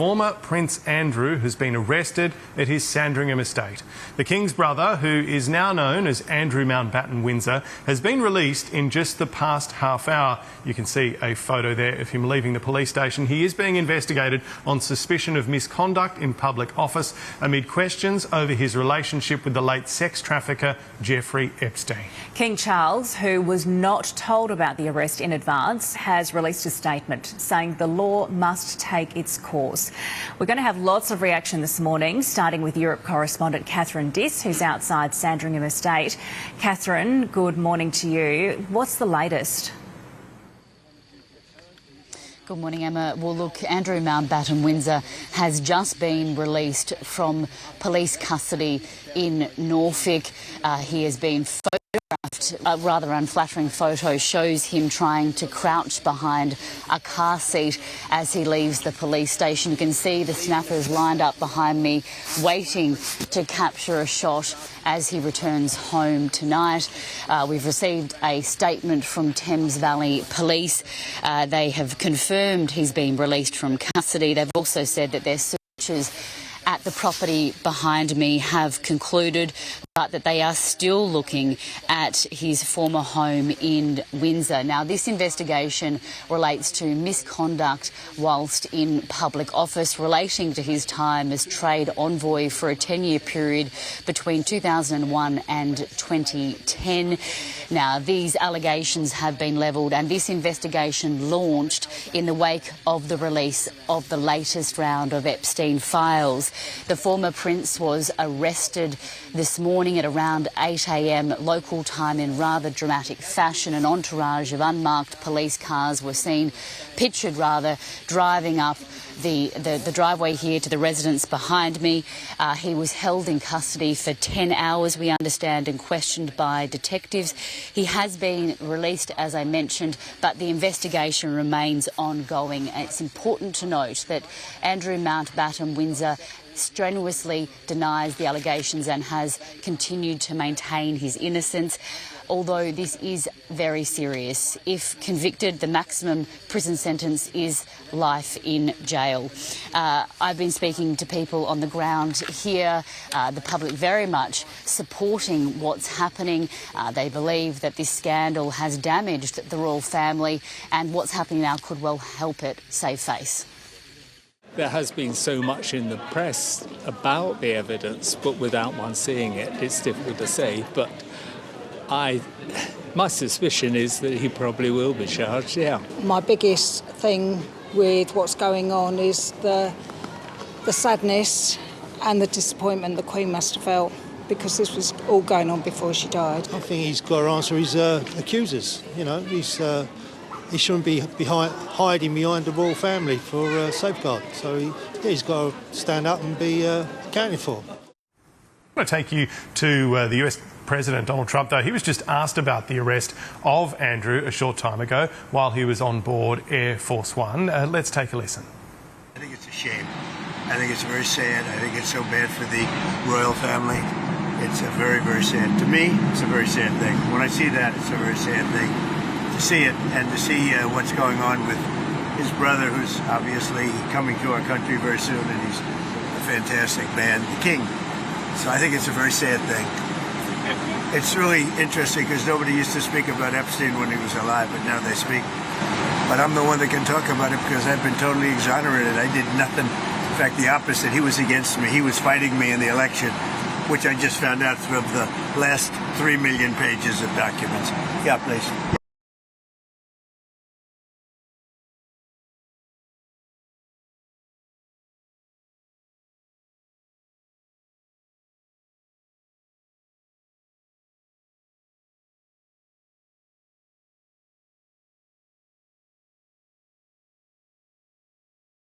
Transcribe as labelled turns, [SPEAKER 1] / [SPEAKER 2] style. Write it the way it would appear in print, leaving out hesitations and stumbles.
[SPEAKER 1] former Prince Andrew has been arrested at his Sandringham Estate. The King's brother, who is now known as Andrew Mountbatten-Windsor, has been released in just the past half hour. You can see a photo there of him leaving the police station. He is being investigated on suspicion of misconduct in public office amid questions over his relationship with the late sex trafficker Jeffrey Epstein.
[SPEAKER 2] King Charles, who was not told about the arrest in advance, has released a statement saying the law must take its course. We're going to have lots of reaction this morning, starting with Europe correspondent Catherine Diss, who's outside Sandringham Estate. Catherine, good morning to you. What's the latest?
[SPEAKER 3] Good morning, Emma. Well, look, Andrew Mountbatten-Windsor has just been released from police custody in Norfolk. He has been photographed. A rather unflattering photo shows him trying to crouch behind a car seat as he leaves the police station. You can see the snappers lined up behind me, waiting to capture a shot as he returns home tonight. We've received a statement from Thames Valley Police. They have confirmed he's been released from custody. They've also said that their searches at the property behind me have concluded, but that they are still looking at his former home in Windsor. Now, this investigation relates to misconduct whilst in public office relating to his time as trade envoy for a 10-year period between 2001 and 2010. Now, these allegations have been levelled and this investigation launched in the wake of the release of the latest round of Epstein files. The former prince was arrested this morning at around 8 a.m. local time in rather dramatic fashion. An entourage of unmarked police cars were seen, pictured rather, driving up the driveway here to the residence behind me. He was held in custody for 10 hours, we understand, and questioned by detectives. He has been released, as I mentioned, but the investigation remains ongoing. It's important to note that Andrew Mountbatten-Windsor strenuously denies the allegations and has continued to maintain his innocence, although this is very serious. If convicted, the maximum prison sentence is life in jail. I've been speaking to people on the ground here, the public very much supporting what's happening. They believe that this scandal has damaged the royal family, and what's happening now could well help it save face.
[SPEAKER 4] There has been so much in the press about the evidence, but without one seeing it, it's difficult to say. But my suspicion is that he probably will be charged, yeah.
[SPEAKER 5] My biggest thing with what's going on is the sadness and the disappointment the Queen must have felt, because this was all going on before she died.
[SPEAKER 6] I think he's got to answer his accusers. You know, he shouldn't be hiding behind the royal family for safeguard. So he's got to stand up and be accounted for.
[SPEAKER 1] I'm going to take you to the US President Donald Trump, though. He was just asked about the arrest of Andrew a short time ago while he was on board Air Force One. Let's take a listen.
[SPEAKER 7] I think it's a shame. I think it's very sad. I think it's so bad for the royal family. It's a very, very sad. To me, it's a very sad thing. When I see that, it's a very sad thing. To see it and to see what's going on with his brother, who's obviously coming to our country very soon, and he's a fantastic man, the king. So I think it's a very sad thing. It's really interesting because nobody used to speak about Epstein when he was alive, but now they speak. But I'm the one that can talk about it because I've been totally exonerated. I did nothing. In fact, the opposite. He was against me. He was fighting me in the election, which I just found out through the last 3 million pages of documents. Yeah, please.